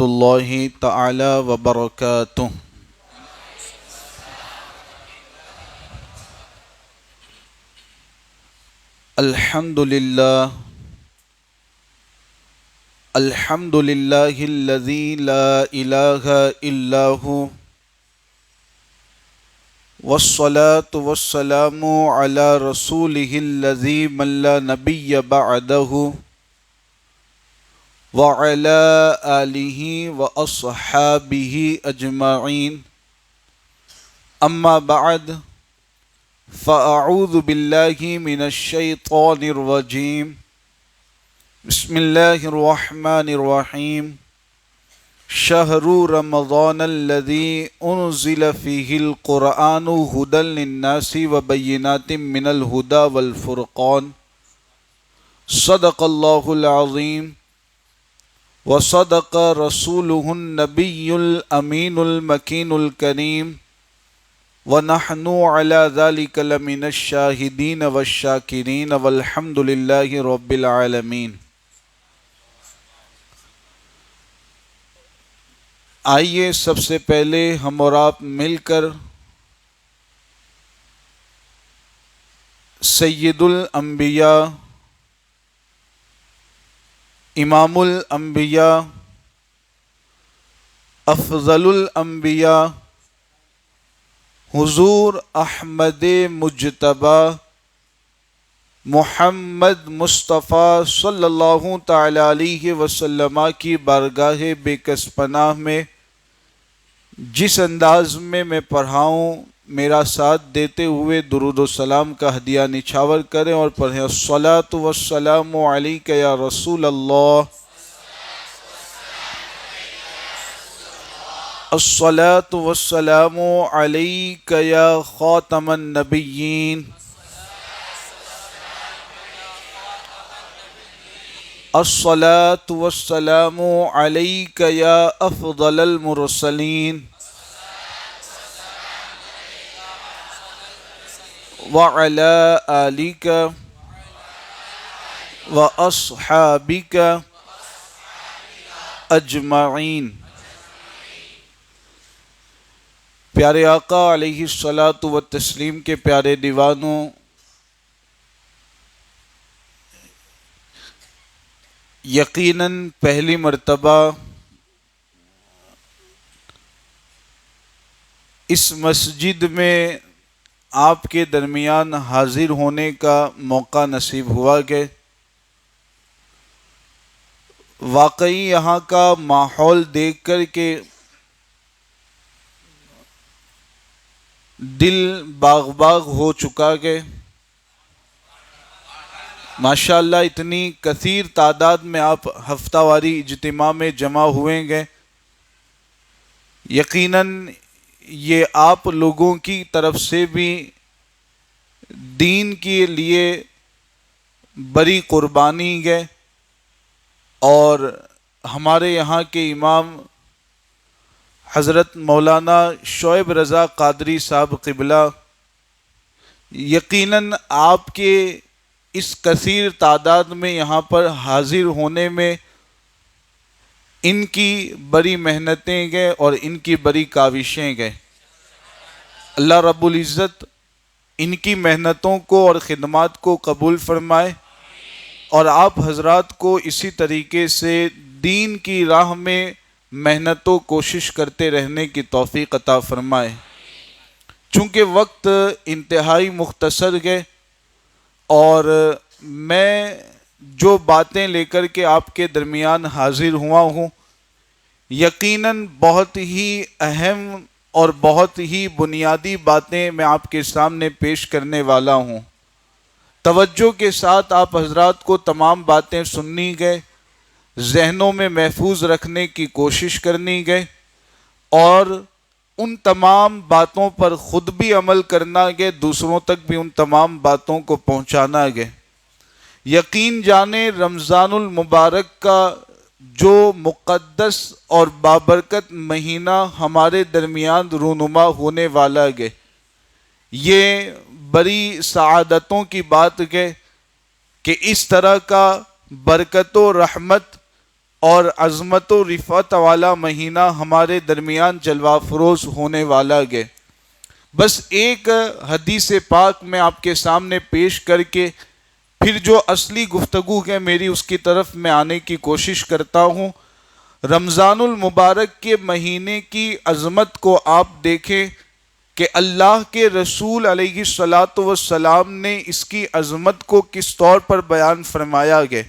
اللہ تعالی وبرکاتہ۔ الحمد للہ الذی لا الہ الا ہو، والصلاة والسلام علی رسولہ الذی من لا نبی بعدہ، وعلی آلہ واصحابہ اجمعین، اما بعد فاعوذ باللہ من الشیطان الرجیم، بسم اللہ الرحمن الرحیم۔ شہر رمضان الذی انزل فیہ القرآن ھدی للناس وبینات من الھدی والفرقان، صدق اللہ العظیم وصدق رسولہ النبی الامین المکین الکریم، ونحن علی ذلک لمن الشاہدین والشاکرین والحمد للہ رب العالمین۔ آئیے سب سے پہلے ہم اور آپ مل کر سید الانبیاء، امام الانبیاء، افضل الانبیاء، حضور احمد مجتبی محمد مصطفیٰ صلی اللہ تعالی علیہ وسلم کی بارگاہ بے کس پناہ میں جس انداز میں پڑھاؤں، میرا ساتھ دیتے ہوئے درود و سلام کا ہدیہ نچھاور کریں اور پڑھیں: الصلاۃ والسلام علیک یا رسول اللہ، الصلاۃ والسلام علیک یا خاتم النبیین، الصلاۃ والسلام علیک یا افضل المرسلین، وعلی آلک واصحابک اجمعین۔ پیارے آقا علیہ الصلاۃ والتسلیم کے پیارے دیوانوں، یقیناً پہلی مرتبہ اس مسجد میں آپ کے درمیان حاضر ہونے کا موقع نصیب ہوا کہ واقعی یہاں کا ماحول دیکھ کر کے دل باغ باغ ہو چکا کہ ماشاءاللہ اتنی کثیر تعداد میں آپ ہفتہ واری اجتماع میں جمع ہوئیں گے۔ یقیناً یہ آپ لوگوں کی طرف سے بھی دین کے لیے بڑی قربانی ہے، اور ہمارے یہاں کے امام حضرت مولانا شعیب رضا قادری صاحب قبلہ یقیناً آپ کے اس کثیر تعداد میں یہاں پر حاضر ہونے میں ان کی بڑی محنتیں گئے اور ان کی بڑی کاوشیں گئے۔ اللہ رب العزت ان کی محنتوں کو اور خدمات کو قبول فرمائے، اور آپ حضرات کو اسی طریقے سے دین کی راہ میں محنت و کوشش کرتے رہنے کی توفیق عطا فرمائے۔ چونکہ وقت انتہائی مختصر ہے، اور میں جو باتیں لے کر کے آپ کے درمیان حاضر ہوا ہوں یقیناً بہت ہی اہم اور بہت ہی بنیادی باتیں میں آپ کے سامنے پیش کرنے والا ہوں۔ توجہ کے ساتھ آپ حضرات کو تمام باتیں سننی گئے، ذہنوں میں محفوظ رکھنے کی کوشش کرنی گئے، اور ان تمام باتوں پر خود بھی عمل کرنا گئے، دوسروں تک بھی ان تمام باتوں کو پہنچانا گئے۔ یقین جانے رمضان المبارک کا جو مقدس اور بابرکت مہینہ ہمارے درمیان رونما ہونے والا ہے، یہ بڑی سعادتوں کی بات ہے کہ اس طرح کا برکت و رحمت اور عظمت و رفعت والا مہینہ ہمارے درمیان جلوہ فروز ہونے والا ہے۔ بس ایک حدیث پاک میں آپ کے سامنے پیش کر کے پھر جو اصلی گفتگو ہے میری اس کی طرف میں آنے کی کوشش کرتا ہوں۔ رمضان المبارک کے مہینے کی عظمت کو آپ دیکھیں کہ اللہ کے رسول علیہ الصلاۃ والسلام نے اس کی عظمت کو کس طور پر بیان فرمایا ہے۔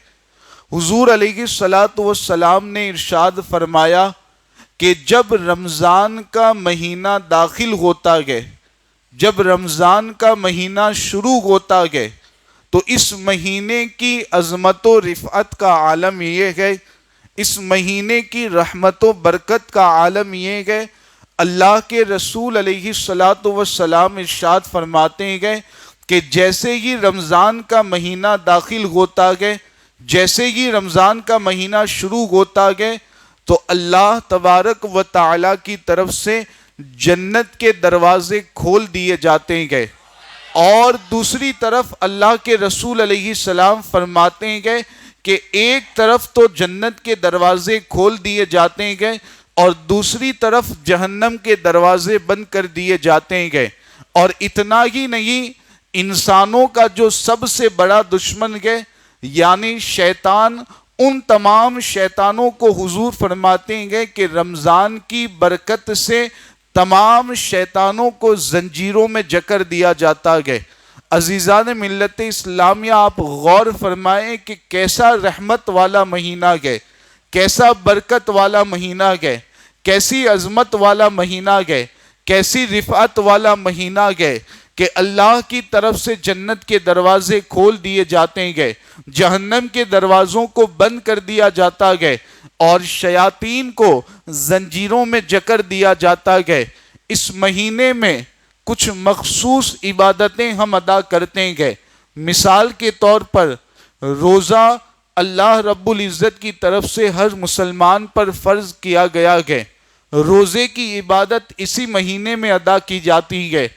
حضور علیہ الصلاۃ والسلام نے ارشاد فرمایا کہ جب رمضان کا مہینہ داخل ہوتا ہے، جب رمضان کا مہینہ شروع ہوتا ہے، تو اس مہینے کی عظمت و رفعت کا عالم یہ ہے، اس مہینے کی رحمت و برکت کا عالم یہ ہے۔ اللہ کے رسول علیہ الصلاۃ والسلام ارشاد فرماتے ہیں کہ جیسے ہی رمضان کا مہینہ داخل ہوتا ہے، جیسے ہی رمضان کا مہینہ شروع ہوتا ہے، تو اللہ تبارک و تعالی کی طرف سے جنت کے دروازے کھول دیے جاتے ہیں، اور دوسری طرف اللہ کے رسول علیہ السلام فرماتے ہیں کہ ایک طرف تو جنت کے دروازے کھول دیے جاتے ہیں اور دوسری طرف جہنم کے دروازے بند کر دیے جاتے ہیں۔ اور اتنا ہی نہیں، انسانوں کا جو سب سے بڑا دشمن ہے یعنی شیطان، ان تمام شیطانوں کو حضور فرماتے ہیں کہ رمضان کی برکت سے تمام شیطانوں کو زنجیروں میں جکڑ دیا جاتا ہے۔ عزیزان ملت اسلامیہ، آپ غور فرمائیں کہ کیسا رحمت والا مہینہ ہے، کیسا برکت والا مہینہ ہے، کیسی عظمت والا مہینہ ہے، کیسی رفعت والا مہینہ ہے کہ اللہ کی طرف سے جنت کے دروازے کھول دیے جاتے ہیں، جہنم کے دروازوں کو بند کر دیا جاتا ہے اور شیاطین کو زنجیروں میں جکڑ دیا جاتا ہے۔ اس مہینے میں کچھ مخصوص عبادتیں ہم ادا کرتے ہیں۔ مثال کے طور پر روزہ اللہ رب العزت کی طرف سے ہر مسلمان پر فرض کیا گیا ہے۔ روزے کی عبادت اسی مہینے میں ادا کی جاتی ہے،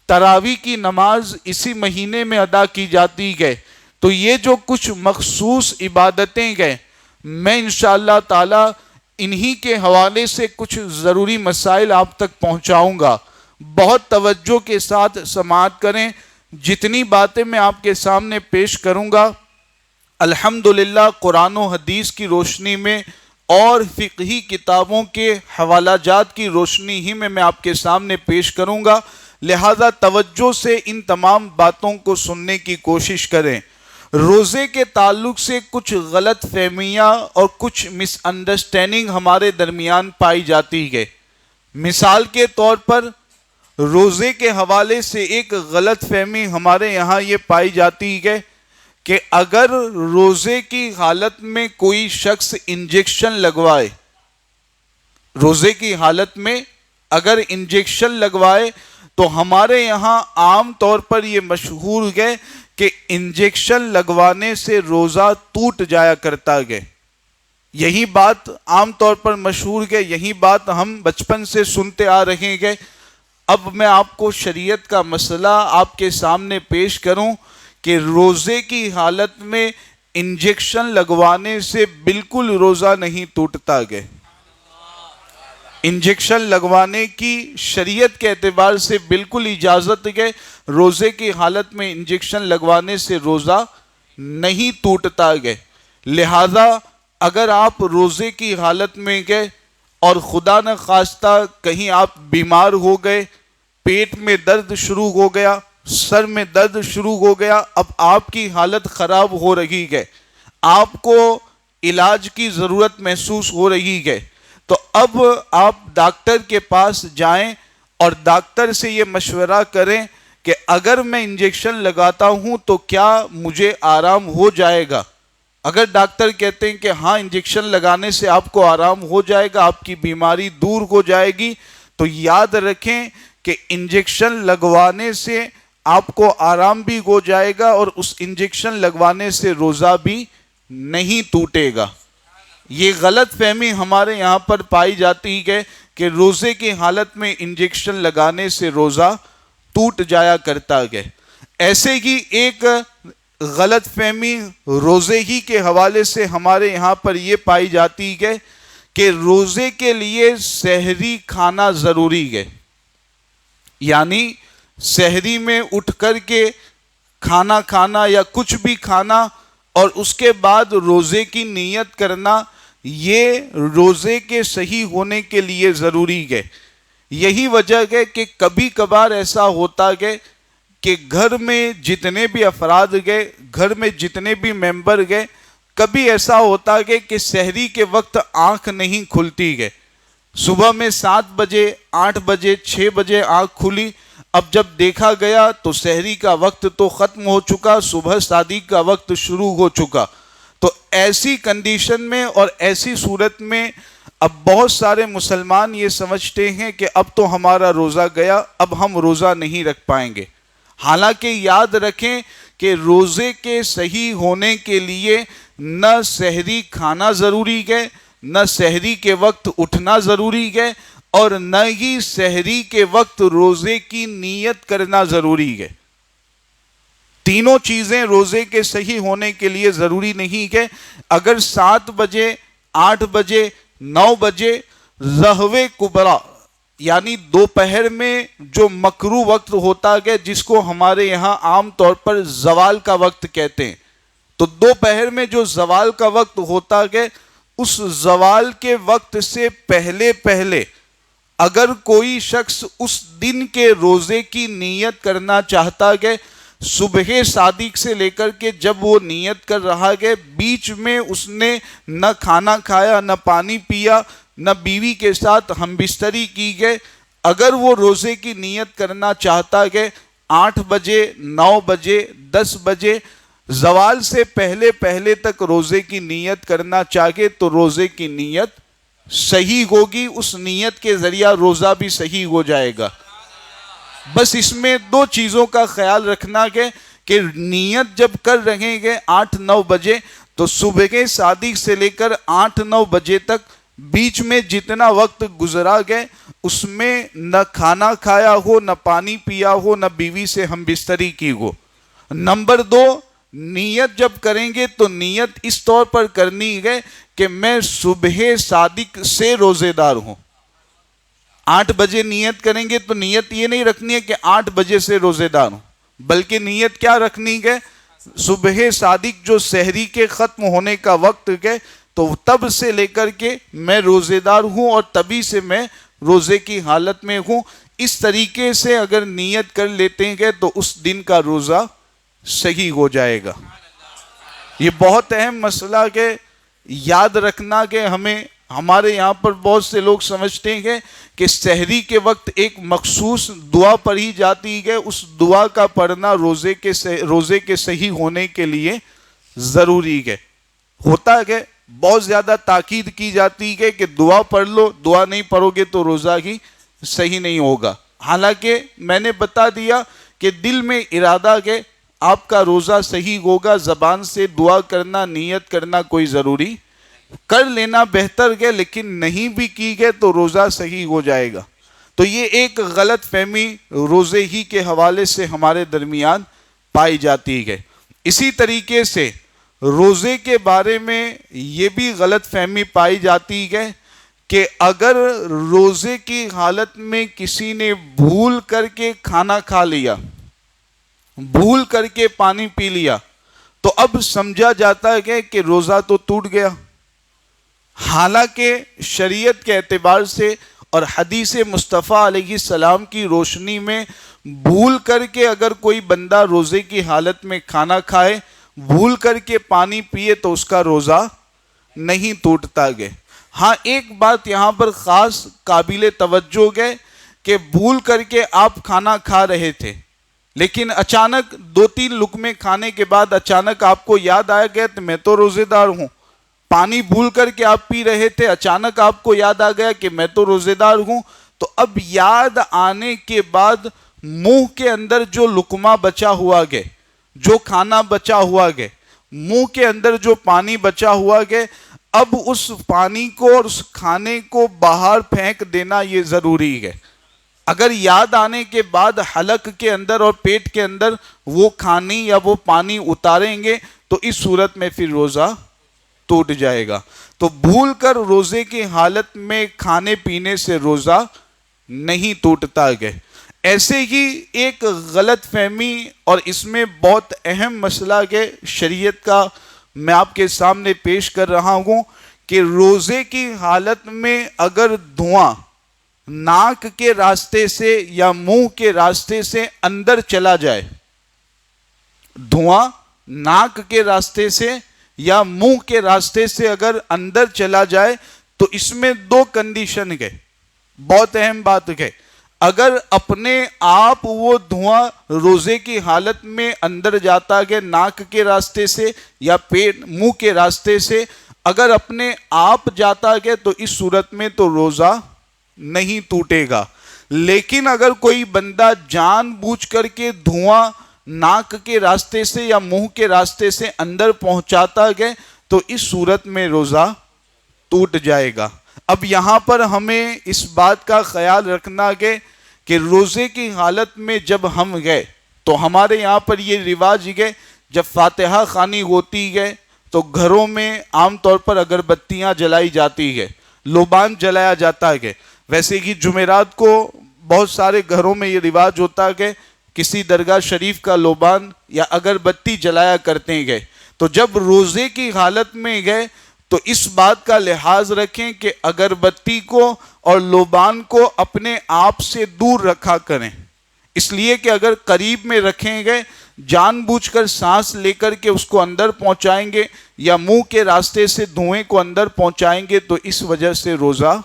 تراویح کی نماز اسی مہینے میں ادا کی جاتی ہے۔ تو یہ جو کچھ مخصوص عبادتیں ہیں، میں انشاءاللہ تعالی انہی کے حوالے سے کچھ ضروری مسائل آپ تک پہنچاؤں گا۔ بہت توجہ کے ساتھ سماعت کریں۔ جتنی باتیں میں آپ کے سامنے پیش کروں گا الحمدللہ قرآن و حدیث کی روشنی میں اور فقہی کتابوں کے حوالہ جات کی روشنی ہی میں آپ کے سامنے پیش کروں گا، لہذا توجہ سے ان تمام باتوں کو سننے کی کوشش کریں۔ روزے کے تعلق سے کچھ غلط فہمیاں اور کچھ مس انڈرسٹینڈنگ ہمارے درمیان پائی جاتی ہے۔ مثال کے طور پر روزے کے حوالے سے ایک غلط فہمی ہمارے یہاں یہ پائی جاتی ہے کہ اگر روزے کی حالت میں کوئی شخص انجیکشن لگوائے، روزے کی حالت میں اگر انجیکشن لگوائے تو ہمارے یہاں عام طور پر یہ مشہور ہے کہ انجیکشن لگوانے سے روزہ ٹوٹ جایا کرتا ہے۔ یہی بات عام طور پر مشہور ہے، یہی بات ہم بچپن سے سنتے آ رہے ہیں۔ اب میں آپ کو شریعت کا مسئلہ آپ کے سامنے پیش کروں کہ روزے کی حالت میں انجیکشن لگوانے سے بالکل روزہ نہیں ٹوٹتا ہے۔ انجیکشن لگوانے کی شریعت کے اعتبار سے بالکل اجازت ہے، روزے کی حالت میں انجیکشن لگوانے سے روزہ نہیں ٹوٹتا ہے۔ لہذا اگر آپ روزے کی حالت میں گئے اور خدا نہ خواستہ کہیں آپ بیمار ہو گئے، پیٹ میں درد شروع ہو گیا، سر میں درد شروع ہو گیا، اب آپ کی حالت خراب ہو رہی ہے، آپ کو علاج کی ضرورت محسوس ہو رہی ہے، تو اب آپ ڈاکٹر کے پاس جائیں اور ڈاکٹر سے یہ مشورہ کریں کہ اگر میں انجیکشن لگاتا ہوں تو کیا مجھے آرام ہو جائے گا۔ اگر ڈاکٹر کہتے ہیں کہ ہاں انجیکشن لگانے سے آپ کو آرام ہو جائے گا، آپ کی بیماری دور ہو جائے گی، تو یاد رکھیں کہ انجیکشن لگوانے سے آپ کو آرام بھی ہو جائے گا اور اس انجیکشن لگوانے سے روزہ بھی نہیں ٹوٹے گا۔ یہ غلط فہمی ہمارے یہاں پر پائی جاتی ہے کہ روزے کی حالت میں انجیکشن لگانے سے روزہ ٹوٹ جایا کرتا ہے۔ ایسے ہی ایک غلط فہمی روزے ہی کے حوالے سے ہمارے یہاں پر یہ پائی جاتی ہے کہ روزے کے لیے سحری کھانا ضروری ہے، یعنی سحری میں اٹھ کر کے کھانا کھانا یا کچھ بھی کھانا اور اس کے بعد روزے کی نیت کرنا، یہ روزے کے صحیح ہونے کے لیے ضروری ہے۔ یہی وجہ ہے کہ کبھی کبھار ایسا ہوتا ہے کہ گھر میں جتنے بھی افراد گئے، گھر میں جتنے بھی ممبر گئے، کبھی ایسا ہوتا ہے کہ سحری کے وقت آنکھ نہیں کھلتی ہے۔ صبح میں 7 بجے 8 بجے 6 بجے آنکھ کھلی، اب جب دیکھا گیا تو سحری کا وقت تو ختم ہو چکا، صبح صادق کا وقت شروع ہو چکا۔ تو ایسی کنڈیشن میں اور ایسی صورت میں اب بہت سارے مسلمان یہ سمجھتے ہیں کہ اب تو ہمارا روزہ گیا، اب ہم روزہ نہیں رکھ پائیں گے۔ حالانکہ یاد رکھیں کہ روزے کے صحیح ہونے کے لیے نہ سحری کھانا ضروری ہے، نہ سحری کے وقت اٹھنا ضروری ہے، اور نہ ہی سحری کے وقت روزے کی نیت کرنا ضروری ہے۔ تینوں چیزیں روزے کے صحیح ہونے کے لیے ضروری نہیں ہے۔ اگر 7 بجے 8 بجے 9 بجے ظہوِ کبریٰ یعنی دوپہر میں جو مکروہ وقت ہوتا ہے جس کو ہمارے یہاں عام طور پر زوال کا وقت کہتے ہیں، تو دوپہر میں جو زوال کا وقت ہوتا ہے اس زوال کے وقت سے پہلے پہلے اگر کوئی شخص اس دن کے روزے کی نیت کرنا چاہتا ہے، صبح صادق سے لے کر کے جب وہ نیت کر رہا ہے، بیچ میں اس نے نہ کھانا کھایا نہ پانی پیا نہ بیوی کے ساتھ ہم بستری کی گئے، اگر وہ روزے کی نیت کرنا چاہتا ہے 8 بجے 9 بجے 10 بجے زوال سے پہلے پہلے تک روزے کی نیت کرنا چاہے تو روزے کی نیت صحیح ہوگی، اس نیت کے ذریعہ روزہ بھی صحیح ہو جائے گا۔ بس اس میں 2 چیزوں کا خیال رکھنا ہے کہ نیت جب کر رہے ہیں 8-9 بجے تو صبح صادق سے لے کر 8-9 بجے تک بیچ میں جتنا وقت گزرا گئے اس میں نہ کھانا کھایا ہو نہ پانی پیا ہو نہ بیوی سے ہم بستری کی ہو۔ نمبر 2، نیت جب کریں گے تو نیت اس طور پر کرنی ہے کہ میں صبح صادق سے روزے دار ہوں۔ 8 بجے نیت کریں گے تو نیت یہ نہیں رکھنی ہے کہ 8 بجے سے روزے دار ہوں، بلکہ نیت کیا رکھنی ہے؟ صبح صادق جو سحری کے ختم ہونے کا وقت ہے تو تب سے لے کر کے میں روزے دار ہوں اور تبھی سے میں روزے کی حالت میں ہوں۔ اس طریقے سے اگر نیت کر لیتے ہیں تو اس دن کا روزہ صحیح ہو جائے گا۔ یہ بہت اہم مسئلہ ہے، یاد رکھنا کہ ہمارے یہاں پر بہت سے لوگ سمجھتے ہیں کہ سحری کے وقت ایک مخصوص دعا پڑھی جاتی ہے، اس دعا کا پڑھنا روزے کے صحیح ہونے کے لیے ضروری ہے۔ ہوتا ہے بہت زیادہ تاکید کی جاتی ہے کہ دعا پڑھ لو، دعا نہیں پڑھو گے تو روزہ ہی صحیح نہیں ہوگا۔ حالانکہ میں نے بتا دیا کہ دل میں ارادہ ہے آپ کا روزہ صحیح ہوگا، زبان سے دعا کرنا نیت کرنا کوئی ضروری کر لینا بہتر ہے، لیکن نہیں بھی کی گئے تو روزہ صحیح ہو جائے گا۔ تو یہ ایک غلط فہمی روزے ہی کے حوالے سے ہمارے درمیان پائی جاتی ہے۔ اسی طریقے سے روزے کے بارے میں یہ بھی غلط فہمی پائی جاتی ہے کہ اگر روزے کی حالت میں کسی نے بھول کر کے کھانا کھا لیا، بھول کر کے پانی پی لیا تو اب سمجھا جاتا ہے کہ روزہ تو ٹوٹ گیا۔ حالانکہ شریعت کے اعتبار سے اور حدیث مصطفیٰ علیہ السلام کی روشنی میں بھول کر کے اگر کوئی بندہ روزے کی حالت میں کھانا کھائے، بھول کر کے پانی پیے تو اس کا روزہ نہیں ٹوٹتا ہے۔ ہاں ایک بات یہاں پر خاص قابل توجہ ہے کہ بھول کر کے آپ کھانا کھا رہے تھے لیکن اچانک 2-3 لقمے کھانے کے بعد اچانک آپ کو یاد آیا گیا کہ میں تو روزے دار ہوں۔ پانی بھول کر کے آپ پی رہے تھے، اچانک آپ کو یاد آ گیا کہ میں تو روزے دار ہوں، تو اب یاد آنے کے بعد منہ کے اندر جو لقمہ بچا ہوا ہے، جو کھانا بچا ہوا ہے، منہ کے اندر جو پانی بچا ہوا ہے، اب اس پانی کو اور اس کھانے کو باہر پھینک دینا یہ ضروری ہے۔ اگر یاد آنے کے بعد حلق کے اندر اور پیٹ کے اندر وہ کھانی یا وہ پانی اتاریں گے تو اس صورت میں پھر روزہ ٹوٹ جائے گا۔ تو بھول کر روزے کی حالت میں کھانے پینے سے روزہ نہیں ٹوٹتا ہے۔ ایسے ہی ایک غلط فہمی اور اس میں بہت اہم مسئلہ ہے شریعت کا میں آپ کے سامنے پیش کر رہا ہوں کہ روزے کی حالت میں اگر دھواں ناک کے راستے سے یا منہ کے راستے سے اندر چلا جائے، دھواں ناک کے راستے سے یا منہ کے راستے سے اگر اندر چلا جائے تو اس میں دو کنڈیشن ہے، بہت اہم بات ہے۔ اگر اپنے آپ وہ دھواں روزے کی حالت میں اندر جاتا ہے ناک کے راستے سے یا پیٹ منہ کے راستے سے، اگر اپنے آپ جاتا ہے تو اس صورت میں تو روزہ نہیں ٹوٹے گا۔ لیکن اگر کوئی بندہ جان بوجھ کر کے دھواں ناک کے راستے سے یا منہ کے راستے سے اندر پہنچاتا ہے تو اس صورت میں روزہ ٹوٹ جائے گا۔ اب یہاں پر ہمیں اس بات کا خیال رکھنا ہے کہ روزے کی حالت میں جب ہم گئے تو ہمارے یہاں پر یہ رواج ہے جب فاتحہ خوانی ہوتی ہے تو گھروں میں عام طور پر اگربتیاں جلائی جاتی ہے، لوبان جلایا جاتا ہے۔ ویسے ہی جمعرات کو بہت سارے گھروں میں یہ رواج ہوتا ہے کسی درگاہ شریف کا لوبان یا اگربتی جلایا کرتے ہیں۔ تو جب روزے کی حالت میں گئے تو اس بات کا لحاظ رکھیں کہ اگربتی کو اور لوبان کو اپنے آپ سے دور رکھا کریں، اس لیے کہ اگر قریب میں رکھیں گے جان بوجھ کر سانس لے کر کے اس کو اندر پہنچائیں گے یا منہ کے راستے سے دھوئیں کو اندر پہنچائیں گے تو اس وجہ سے روزہ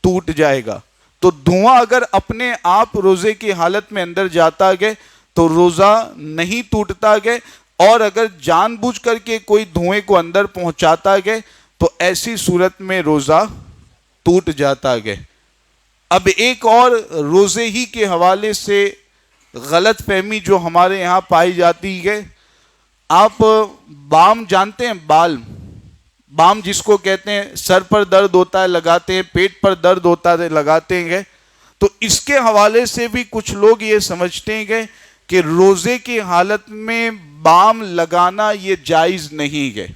ٹوٹ جائے گا۔ تو دھواں اگر اپنے آپ روزے کی حالت میں اندر جاتا ہے تو روزہ نہیں ٹوٹتا ہے، اور اگر جان بوجھ کر کے کوئی دھوئیں کو اندر پہنچاتا ہے تو ایسی صورت میں روزہ ٹوٹ جاتا ہے۔ اب ایک اور روزے ہی کے حوالے سے غلط فہمی جو ہمارے یہاں پائی جاتی ہے، آپ بام جانتے ہیں؟ بام جس کو کہتے ہیں، سر پر درد ہوتا ہے لگاتے ہیں، پیٹ پر درد ہوتا ہے لگاتے ہیں، تو اس کے حوالے سے بھی کچھ لوگ یہ سمجھتے ہیں کہ روزے کی حالت میں بام لگانا یہ جائز نہیں ہے۔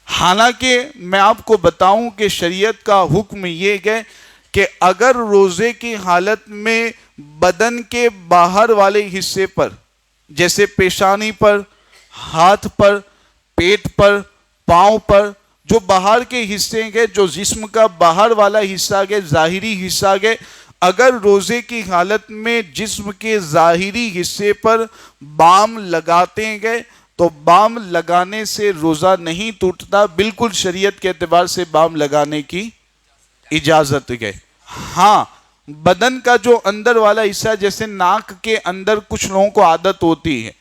حالانکہ میں آپ کو بتاؤں کہ شریعت کا حکم یہ ہے کہ اگر روزے کی حالت میں بدن کے باہر والے حصے پر جیسے پیشانی پر، ہاتھ پر، پیٹ پر، پاؤں پر، جو باہر کے حصے ہیں، جو جسم کا باہر والا حصہ ہے، ظاہری حصہ ہے، اگر روزے کی حالت میں جسم کے ظاہری حصے پر بام لگاتے ہیں تو بام لگانے سے روزہ نہیں ٹوٹتا، بالکل شریعت کے اعتبار سے بام لگانے کی اجازت ہے۔ ہاں، بدن کا جو اندر والا حصہ جیسے ناک کے اندر کچھ لوگوں کو عادت ہوتی ہے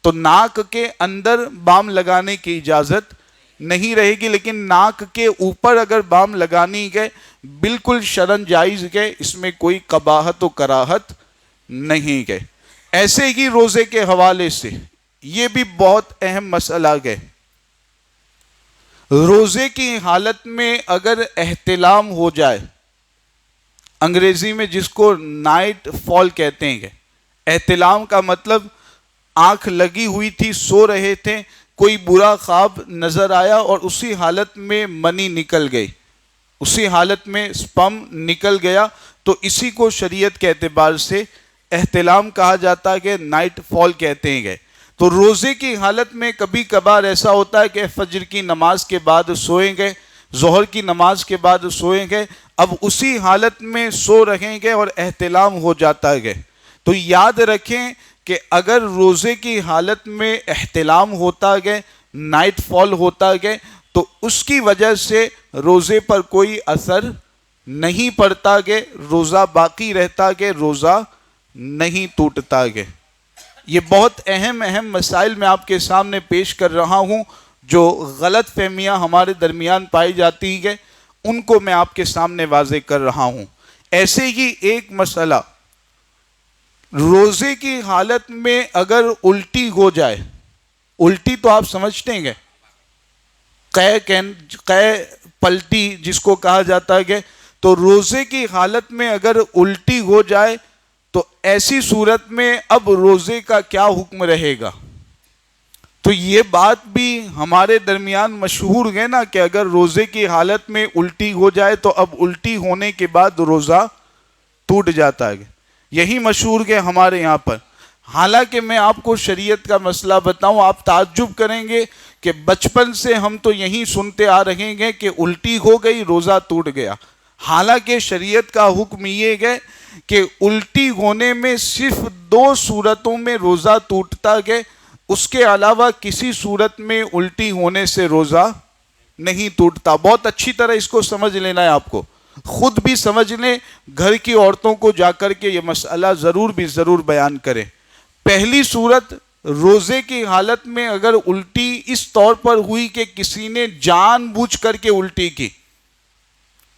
تو ناک کے اندر بام لگانے کی اجازت نہیں رہے گی، لیکن ناک کے اوپر اگر بام لگانی ہے بالکل شرعاً جائز ہے، اس میں کوئی قباحت و کراہت نہیں ہے۔ ایسے ہی روزے کے حوالے سے یہ بھی بہت اہم مسئلہ ہے، روزے کی حالت میں اگر احتلام ہو جائے، انگریزی میں جس کو نائٹ فال کہتے ہیں، احتلام کا مطلب آنکھ لگی ہوئی تھی، سو رہے تھے، کوئی برا خواب نظر آیا اور اسی حالت میں منی نکل گئی، اسی حالت میں سپم نکل گیا، تو اسی کو شریعت کے اعتبار سے احتلام کہا جاتا ہے کہ نائٹ فال کہتے ہیں۔ تو روزے کی حالت میں کبھی کبھار ایسا ہوتا ہے کہ فجر کی نماز کے بعد سوئیں گے، ظہر کی نماز کے بعد سوئیں گے، اب اسی حالت میں سو رہیں گے اور احتلام ہو جاتا ہے، تو یاد رکھیں کہ اگر روزے کی حالت میں احتلام ہوتا ہے، نائٹ فال ہوتا ہے، تو اس کی وجہ سے روزے پر کوئی اثر نہیں پڑتا ہے، روزہ باقی رہتا ہے، روزہ نہیں ٹوٹتا ہے۔ یہ بہت اہم مسائل میں آپ کے سامنے پیش کر رہا ہوں، جو غلط فہمیاں ہمارے درمیان پائی جاتی ہے ان کو میں آپ کے سامنے واضح کر رہا ہوں۔ ایسے ہی ایک مسئلہ، روزے کی حالت میں اگر الٹی ہو جائے، الٹی تو آپ سمجھتے ہیں قے پلٹی جس کو کہا جاتا ہے، تو روزے کی حالت میں اگر الٹی ہو جائے تو ایسی صورت میں اب روزے کا کیا حکم رہے گا؟ تو یہ بات بھی ہمارے درمیان مشہور ہے نا کہ اگر روزے کی حالت میں الٹی ہو جائے تو اب الٹی ہونے کے بعد روزہ ٹوٹ جاتا ہے. یہی مشہور ہے ہمارے یہاں پر. حالانکہ میں آپ کو شریعت کا مسئلہ بتاؤں، آپ تعجب کریں گے کہ بچپن سے ہم تو یہی سنتے آ رہے ہیں کہ الٹی ہو گئی روزہ ٹوٹ گیا. حالانکہ شریعت کا حکم یہ ہے کہ الٹی ہونے میں صرف 2 صورتوں میں روزہ ٹوٹتا ہے، اس کے علاوہ کسی صورت میں الٹی ہونے سے روزہ نہیں ٹوٹتا. بہت اچھی طرح اس کو سمجھ لینا ہے آپ کو، خود بھی سمجھ لیں، گھر کی عورتوں کو جا کر کے یہ مسئلہ ضرور بیان کریں. پہلی صورت، روزے کی حالت میں اگر الٹی اس طور پر ہوئی کہ کسی نے جان بوجھ کر کے الٹی کی،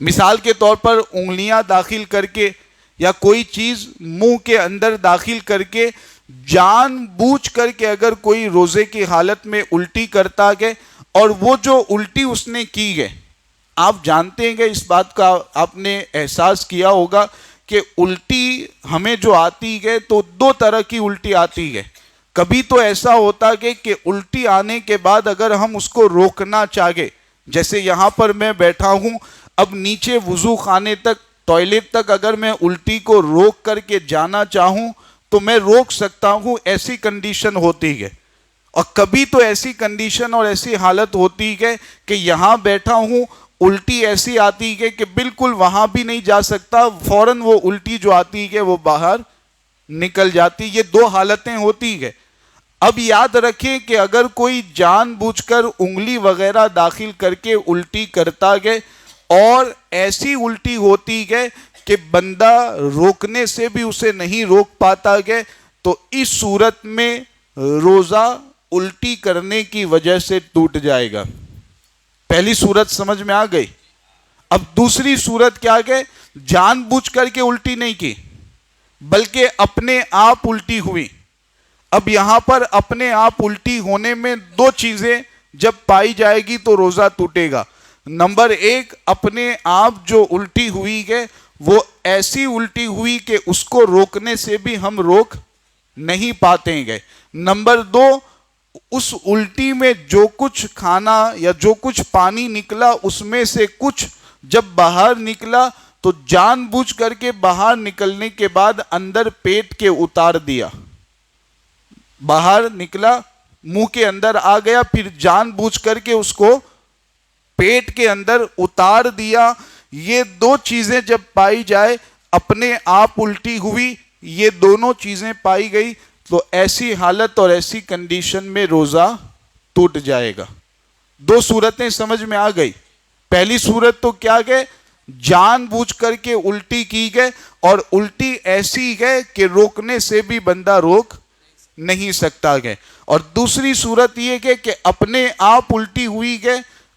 مثال کے طور پر انگلیاں داخل کر کے یا کوئی چیز منہ کے اندر داخل کر کے جان بوجھ کر کے اگر کوئی روزے کی حالت میں الٹی کرتا ہے اور وہ جو الٹی اس نے کی ہے، آپ جانتے ہیں کہ اس بات کا آپ نے احساس کیا ہوگا کہ الٹی ہمیں جو آتی ہے تو 2 طرح کی الٹی آتی ہے. کبھی تو ایسا ہوتا ہے کہ الٹی آنے کے بعد اگر ہم اس کو روکنا چاہے، جیسے یہاں پر میں بیٹھا ہوں، اب نیچے وضو خانے تک، ٹوائلٹ تک اگر میں الٹی کو روک کر کے جانا چاہوں تو میں روک سکتا ہوں، ایسی کنڈیشن ہوتی ہے. اور کبھی تو ایسی کنڈیشن اور ایسی حالت ہوتی ہے کہ یہاں بیٹھا ہوں، الٹی ایسی آتی ہے کہ بالکل وہاں بھی نہیں جا سکتا، فوراً وہ الٹی جو آتی ہے وہ باہر نکل جاتی. یہ 2 حالتیں ہوتی ہے. اب یاد رکھیں کہ اگر کوئی جان بوجھ کر انگلی وغیرہ داخل کر کے الٹی کرتا ہے اور ایسی الٹی ہوتی ہے کہ بندہ روکنے سے بھی اسے نہیں روک پاتا ہے، تو اس صورت میں روزہ الٹی کرنے کی وجہ سے ٹوٹ جائے گا. پہلی صورت سمجھ میں آ گئی. اب دوسری صورت کیا ہے؟ جان بوجھ کر کے الٹی نہیں کی بلکہ اپنے آپ الٹی ہوئی. اب یہاں پر اپنے آپ الٹی ہونے میں 2 چیزیں جب پائی جائے گی تو روزہ ٹوٹے گا. نمبر 1، اپنے آپ جو الٹی ہوئی ہے وہ ایسی الٹی ہوئی کہ اس کو روکنے سے بھی ہم روک نہیں پاتے ہیں. نمبر 2، اس الٹی میں جو کچھ کھانا یا جو کچھ پانی نکلا اس میں سے کچھ جب باہر نکلا تو جان بوجھ کر کے باہر نکلنے کے بعد اندر پیٹ کے اتار دیا. باہر نکلا، منہ کے اندر آ گیا، پھر جان بوجھ کر کے اس کو پیٹ کے اندر اتار دیا. یہ 2 چیزیں جب پائی جائے، اپنے آپ الٹی ہوئی، یہ دونوں چیزیں پائی گئی، تو ایسی حالت اور ایسی کنڈیشن میں روزہ ٹوٹ جائے گا. 2 صورتیں سمجھ میں آ گئی. پہلی صورت تو کیا ہے؟ جان بوجھ کر کے الٹی کی گئے اور الٹی ایسی ہے کہ روکنے سے بھی بندہ روک نہیں سکتا ہے. اور دوسری صورت یہ ہے کہ اپنے آپ الٹی ہوئی ہے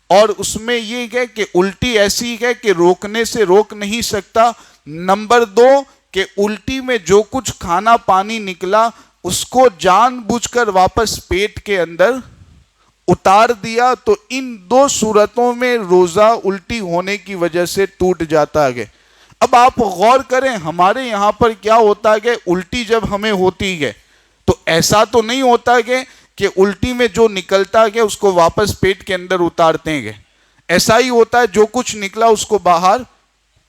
اور اس میں یہ ہے کہ الٹی ایسی ہے کہ روکنے سے روک نہیں سکتا. نمبر 2 کہ الٹی میں جو کچھ کھانا پانی نکلا اس کو جان بوجھ کر واپس پیٹ کے اندر اتار دیا. تو ان 2 صورتوں میں روزہ الٹی ہونے کی وجہ سے ٹوٹ جاتا ہے. اب آپ غور کریں، ہمارے یہاں پر کیا ہوتا ہے کہ الٹی جب ہمیں ہوتی ہے تو ایسا تو نہیں ہوتا ہے کہ الٹی میں جو نکلتا ہے اس کو واپس پیٹ کے اندر اتارتے ہیں. ایسا ہی ہوتا ہے، جو کچھ نکلا اس کو باہر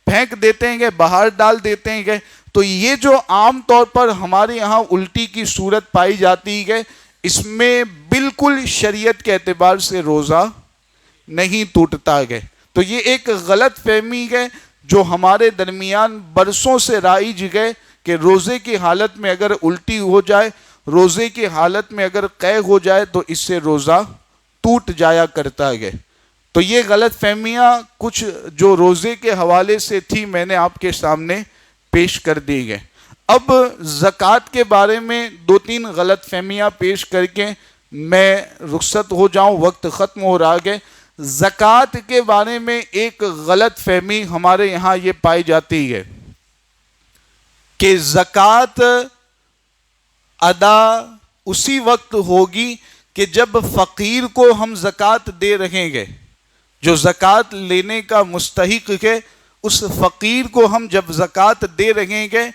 پھینک دیتے ہیں، باہر ڈال دیتے ہیں. تو یہ جو عام طور پر ہمارے یہاں الٹی کی صورت پائی جاتی ہے، اس میں بالکل شریعت کے اعتبار سے روزہ نہیں ٹوٹتا ہے. تو یہ ایک غلط فہمی ہے جو ہمارے درمیان برسوں سے رائج ہے کہ روزے کی حالت میں اگر الٹی ہو جائے، روزے کی حالت میں اگر قے ہو جائے تو اس سے روزہ ٹوٹ جایا کرتا ہے. تو یہ غلط فہمیاں کچھ جو روزے کے حوالے سے تھی میں نے آپ کے سامنے پیش کر دی ہے. اب زکوٰۃ کے بارے میں 2-3 غلط فہمیاں پیش کر کے میں رخصت ہو جاؤں، وقت ختم ہو رہا ہے. زکوٰۃ کے بارے میں ایک غلط فہمی ہمارے یہاں یہ پائی جاتی ہے کہ زکوٰۃ ادا اسی وقت ہوگی کہ جب فقیر کو ہم زکوٰۃ دے رہے ہیں، جو زکوٰۃ لینے کا مستحق ہے اس فقیر کو ہم جب زکوٰۃ دے رہے ہیں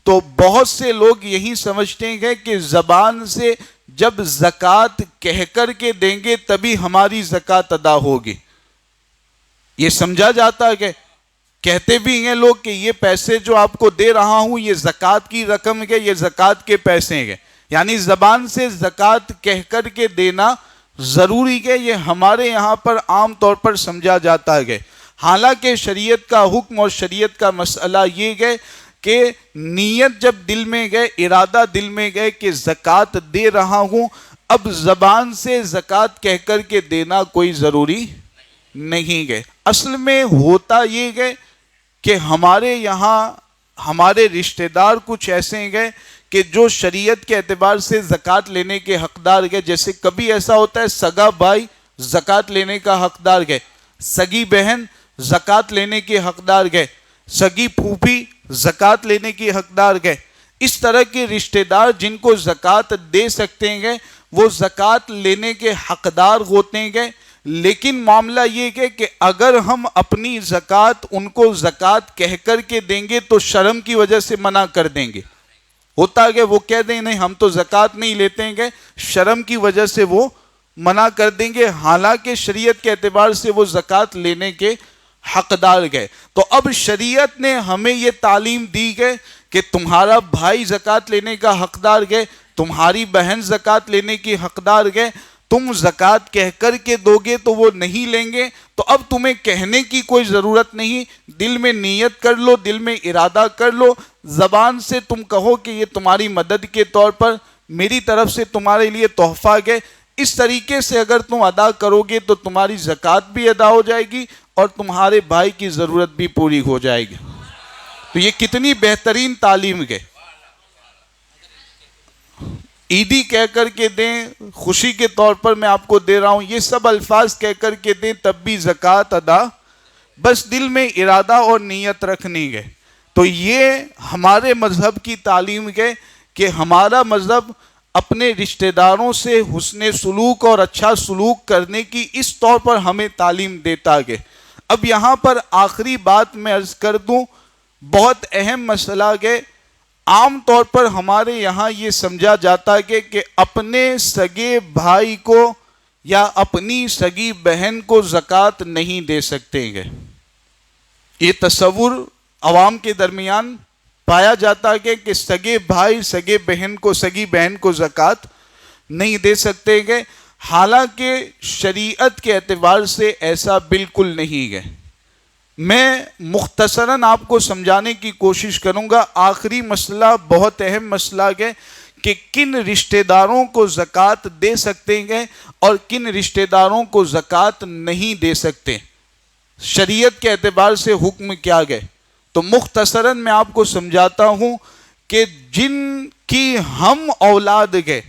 تو بہت سے لوگ یہی سمجھتے ہیں کہ زبان سے جب زکوٰۃ کہہ کر کے دیں گے تبھی ہماری زکوٰۃ ادا ہوگی. یہ سمجھا جاتا ہے کہ کہتے بھی ہیں لوگ کہ یہ پیسے جو آپ کو دے رہا ہوں یہ زکوٰۃ کی رقم ہے، یہ زکوٰۃ کے پیسے ہیں. یعنی زبان سے زکوٰۃ کہہ کر کے دینا ضروری ہے، یہ ہمارے یہاں پر عام طور پر سمجھا جاتا ہے. حالانکہ شریعت کا حکم اور شریعت کا مسئلہ یہ ہے کہ نیت جب دل میں گئے، ارادہ دل میں گئے کہ زکوٰۃ دے رہا ہوں، اب زبان سے زکوٰۃ کہہ کر کے دینا کوئی ضروری نہیں ہے. اصل میں ہوتا یہ ہے کہ ہمارے یہاں ہمارے رشتہ دار کچھ ایسے ہیں کہ جو شریعت کے اعتبار سے زکوٰۃ لینے کے حقدار ہے. جیسے کبھی ایسا ہوتا ہے سگا بھائی زکوٰۃ لینے کا حقدار ہے، سگی بہن زکوٰۃ لینے کے حقدار ہے، سگی پھوپھی زکوٰۃ لینے کی حقدار ہے. اس طرح کے رشتہ دار جن کو زکوٰۃ دے سکتے ہیں وہ زکوٰۃ لینے کے حقدار ہوتے ہیں. لیکن معاملہ یہ ہے کہ اگر ہم اپنی زکوٰۃ ان کو زکوٰۃ کہہ کر کے دیں گے تو شرم کی وجہ سے منع کر دیں گے. ہوتا ہے کہ وہ کہہ دیں نہیں ہم تو زکوٰۃ نہیں لیتے ہیں، شرم کی وجہ سے وہ منع کر دیں گے، حالانکہ شریعت کے اعتبار سے وہ زکوٰۃ لینے کے حقدار گئے. تو اب شریعت نے ہمیں یہ تعلیم دی گئے کہ تمہارا بھائی زکوٰۃ لینے کا حقدار گئے، تمہاری بہن زکوٰۃ لینے کی حقدار گئے، تم زکوٰۃ کہہ کر کے دو گے تو وہ نہیں لیں گے. تو اب تمہیں کہنے کی کوئی ضرورت نہیں، دل میں نیت کر لو، دل میں ارادہ کر لو، زبان سے تم کہو کہ یہ تمہاری مدد کے طور پر میری طرف سے تمہارے لیے تحفہ ہے. اس طریقے سے اگر تم ادا کرو گے تو تمہاری زکوٰۃ بھی ادا ہو جائے گی اور تمہارے بھائی کی ضرورت بھی پوری ہو جائے گی. تو یہ کتنی بہترین تعلیم ہے. عیدی کہہ کر کے دیں، خوشی کے طور پر میں آپ کو دے رہا ہوں، یہ سب الفاظ کہہ کر کے دیں تب بھی زکوٰۃ ادا، بس دل میں ارادہ اور نیت رکھنی ہے. تو یہ ہمارے مذہب کی تعلیم ہے کہ ہمارا مذہب اپنے رشتہ داروں سے حسن سلوک اور اچھا سلوک کرنے کی اس طور پر ہمیں تعلیم دیتا ہے. اب یہاں پر آخری بات میں عرض کر دوں، بہت اہم مسئلہ ہے. عام طور پر ہمارے یہاں یہ سمجھا جاتا ہے کہ اپنے سگے بھائی کو یا اپنی سگی بہن کو زکوٰۃ نہیں دے سکتے ہیں. یہ تصور عوام کے درمیان پایا جاتا ہے کہ سگے بھائی سگے بہن کو سگی بہن کو زکوٰۃ نہیں دے سکتے ہیں. حالانکہ شریعت کے اعتبار سے ایسا بالکل نہیں ہے. میں مختصراً آپ کو سمجھانے کی کوشش کروں گا. آخری مسئلہ بہت اہم مسئلہ ہے کہ کن رشتہ داروں کو زکوٰۃ دے سکتے ہیں اور کن رشتہ داروں کو زکوٰۃ نہیں دے سکتے. شریعت کے اعتبار سے حکم کیا گئے تو مختصراً میں آپ کو سمجھاتا ہوں کہ جن کی ہم اولاد گئے،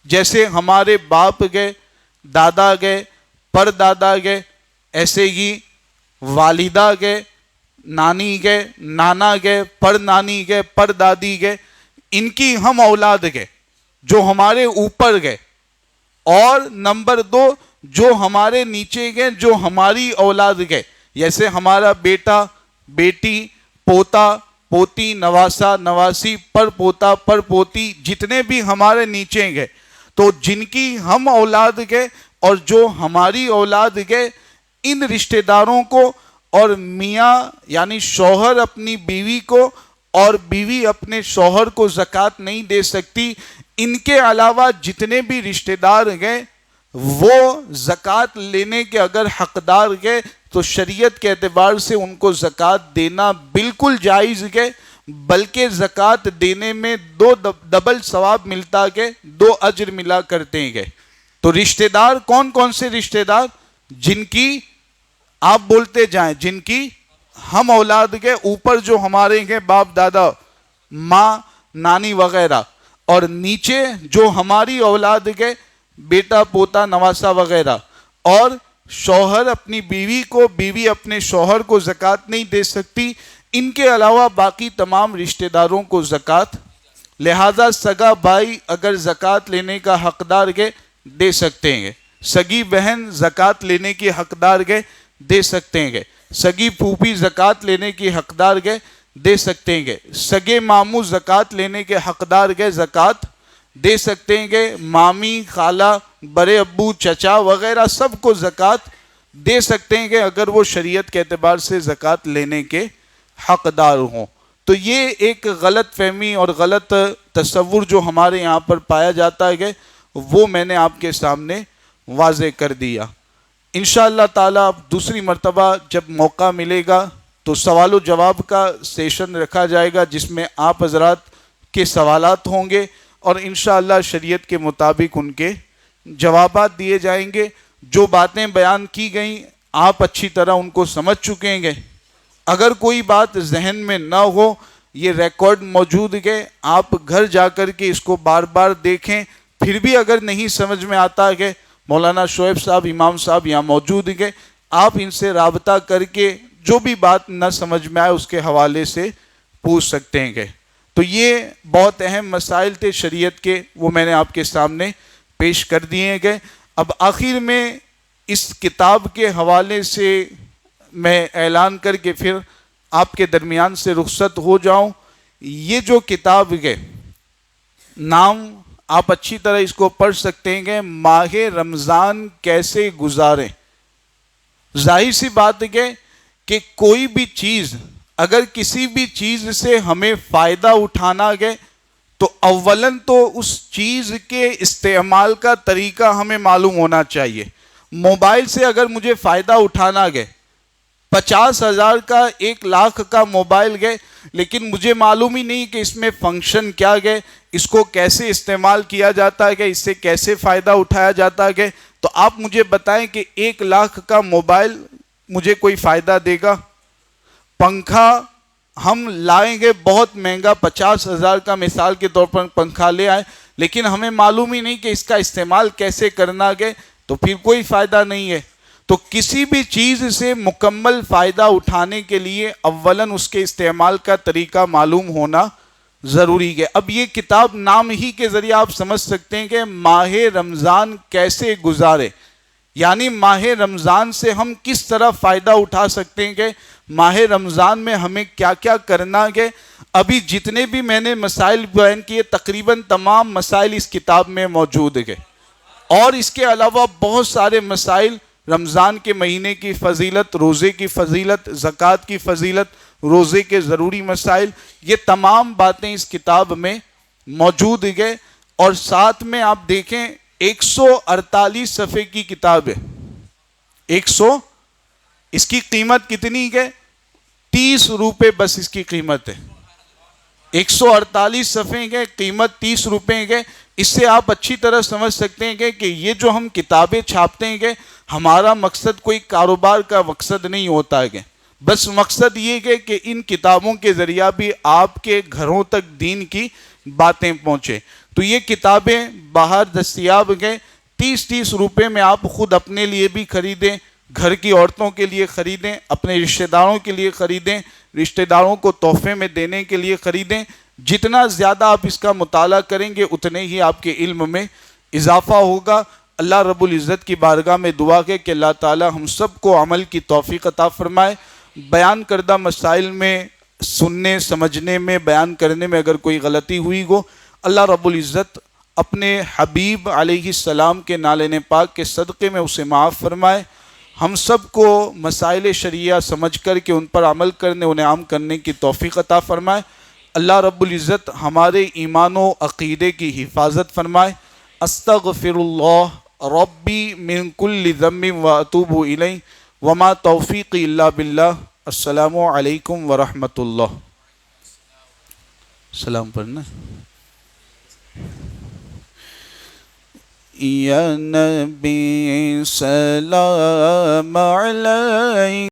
جیسے ہمارے باپ گئے، دادا گئے، پر دادا گئے، ایسے ہی والدہ گئے، نانی گئے، نانا گئے، پر نانی گئے، پر دادی گئے، ان کی ہم اولاد گئے جو ہمارے اوپر گئے. اور نمبر 2 جو ہمارے نیچے گئے جو ہماری اولاد گئے، جیسے ہمارا بیٹا، بیٹی، پوتا، پوتی، نواسا، نواسی، پر پوتا، پر پوتی، جتنے بھی ہمارے نیچے گئے. تو جن کی ہم اولاد گئے اور جو ہماری اولاد گئے، ان رشتہ داروں کو اور میاں یعنی شوہر اپنی بیوی کو اور بیوی اپنے شوہر کو زکوٰۃ نہیں دے سکتی. ان کے علاوہ جتنے بھی رشتہ دار گئے وہ زکوٰۃ لینے کے اگر حقدار گئے تو شریعت کے اعتبار سے ان کو زکوٰۃ دینا بالکل جائز ہے. بلکہ زکوٰۃ دینے میں 2 ڈبل ثواب ملتا ہے، 2 اجر ملا کرتے ہیں. تو رشتہ دار کون کون سے رشتہ دار؟ جن کی آپ بولتے جائیں، جن کی ہم اولاد کے اوپر جو ہمارے ہیں باپ دادا، ماں، نانی وغیرہ، اور نیچے جو ہماری اولاد کے بیٹا، پوتا، نواسا وغیرہ. اور شوہر اپنی بیوی کو، بیوی اپنے شوہر کو زکوٰۃ نہیں دے سکتی. ان کے علاوہ باقی تمام رشتہ داروں کو زکوٰۃ. لہذا سگا بھائی اگر زکوٰۃ لینے کا حقدار ہے دے سکتے ہیں، سگی بہن زکوٰۃ لینے کی حقدار ہے دے سکتے ہیں. سگی پھوپھی زکوٰۃ لینے کی حقدار گئے دے سکتے ہیں گے، سگے ماموں زکوٰۃ لینے کے حقدار گئے زکوٰۃ دے سکتے ہیں گے، مامی خالہ بڑے ابو چچا وغیرہ سب کو زکوٰۃ دے سکتے ہیں کہ اگر وہ شریعت کے اعتبار سے زکوٰۃ لینے کے حقدار ہوں۔ تو یہ ایک غلط فہمی اور غلط تصور جو ہمارے یہاں پر پایا جاتا ہے وہ میں نے آپ کے سامنے واضح کر دیا۔ انشاءاللہ تعالیٰ اب دوسری مرتبہ جب موقع ملے گا تو سوال و جواب کا سیشن رکھا جائے گا جس میں آپ حضرات کے سوالات ہوں گے اور انشاءاللہ شریعت کے مطابق ان کے جوابات دیے جائیں گے۔ جو باتیں بیان کی گئیں آپ اچھی طرح ان کو سمجھ چکے ہیں۔ اگر کوئی بات ذہن میں نہ ہو یہ ریکارڈ موجود ہے، آپ گھر جا کر کے اس کو بار بار دیکھیں، پھر بھی اگر نہیں سمجھ میں آتا ہے مولانا شعیب صاحب امام صاحب یہاں موجود ہیں، آپ ان سے رابطہ کر کے جو بھی بات نہ سمجھ میں آئے اس کے حوالے سے پوچھ سکتے ہیں۔ تو یہ بہت اہم مسائل تھے شریعت کے، وہ میں نے آپ کے سامنے پیش کر دیے گئے۔ اب آخر میں اس کتاب کے حوالے سے میں اعلان کر کے پھر آپ کے درمیان سے رخصت ہو جاؤں۔ یہ جو کتاب ہے نام آپ اچھی طرح اس کو پڑھ سکتے ہیں کہ ماہ رمضان کیسے گزاریں۔ ظاہر سی بات ہے کہ کوئی بھی چیز اگر کسی بھی چیز سے ہمیں فائدہ اٹھانا ہے تو اولاً تو اس چیز کے استعمال کا طریقہ ہمیں معلوم ہونا چاہیے۔ موبائل سے اگر مجھے فائدہ اٹھانا ہے 50,000 کا 1,00,000 کا موبائل ہے لیکن مجھے معلوم ہی نہیں کہ اس میں فنکشن کیا ہے، اس کو کیسے استعمال کیا جاتا ہے، اس سے کیسے فائدہ اٹھایا جاتا ہے، تو آپ مجھے بتائیں کہ 1,00,000 کا موبائل مجھے کوئی فائدہ دے گا؟ پنکھا ہم لائیں گے بہت مہنگا 50,000 کا مثال کے طور پر پنکھا لے آئے لیکن ہمیں معلوم ہی نہیں کہ اس کا استعمال کیسے کرنا ہے تو پھر کوئی فائدہ نہیں ہے۔ تو کسی بھی چیز سے مکمل فائدہ اٹھانے کے لیے اولاً اس کے استعمال کا طریقہ معلوم ہونا ضروری ہے۔ اب یہ کتاب نام ہی کے ذریعے آپ سمجھ سکتے ہیں کہ ماہ رمضان کیسے گزارے، یعنی ماہ رمضان سے ہم کس طرح فائدہ اٹھا سکتے ہیں کہ ماہ رمضان میں ہمیں کیا کیا کرنا ہے۔ ابھی جتنے بھی میں نے مسائل بیان کیے تقریباً تمام مسائل اس کتاب میں موجود ہیں اور اس کے علاوہ بہت سارے مسائل، رمضان کے مہینے کی فضیلت، روزے کی فضیلت، زکوٰۃ کی فضیلت، روزے کے ضروری مسائل، یہ تمام باتیں اس کتاب میں موجود ہیں۔ اور ساتھ میں آپ دیکھیں 148 صفحے کی کتاب ہے، اس کی قیمت کتنی ہے؟ 30 روپے بس اس کی قیمت ہے۔ 148 صفحے ہے، قیمت 30 روپے ہے۔ اس سے آپ اچھی طرح سمجھ سکتے ہیں کہ یہ جو ہم کتابیں چھاپتے ہیں ہمارا مقصد کوئی کاروبار کا مقصد نہیں ہوتا ہے، بس مقصد یہ ہے کہ ان کتابوں کے ذریعہ بھی آپ کے گھروں تک دین کی باتیں پہنچے۔ تو یہ کتابیں باہر دستیاب ہیں، 30 روپے میں آپ خود اپنے لیے بھی خریدیں، گھر کی عورتوں کے لیے خریدیں، اپنے رشتہ داروں کے لیے خریدیں، رشتہ داروں کو تحفے میں دینے کے لیے خریدیں۔ جتنا زیادہ آپ اس کا مطالعہ کریں گے اتنے ہی آپ کے علم میں اضافہ ہوگا۔ اللہ رب العزت کی بارگاہ میں دعا ہے کہ اللہ تعالی ہم سب کو عمل کی توفیق عطا فرمائے۔ بیان کردہ مسائل میں سننے سمجھنے میں بیان کرنے میں اگر کوئی غلطی ہوئی ہو اللہ رب العزت اپنے حبیب علیہ السلام کے نالین پاک کے صدقے میں اسے معاف فرمائے۔ ہم سب کو مسائل شریعہ سمجھ کر کے ان پر عمل کرنے انہیں عام کرنے کی توفیق عطا فرمائے۔ اللہ رب العزت ہمارے ایمان و عقیدے کی حفاظت فرمائے۔ استغفر اللہ ربی من کل ذنب واتوب الیہ وما توفیقی الا باللہ۔ السلام علیکم ورحمۃ اللہ۔ سلام پڑھنا۔ یا نبی سلام علیک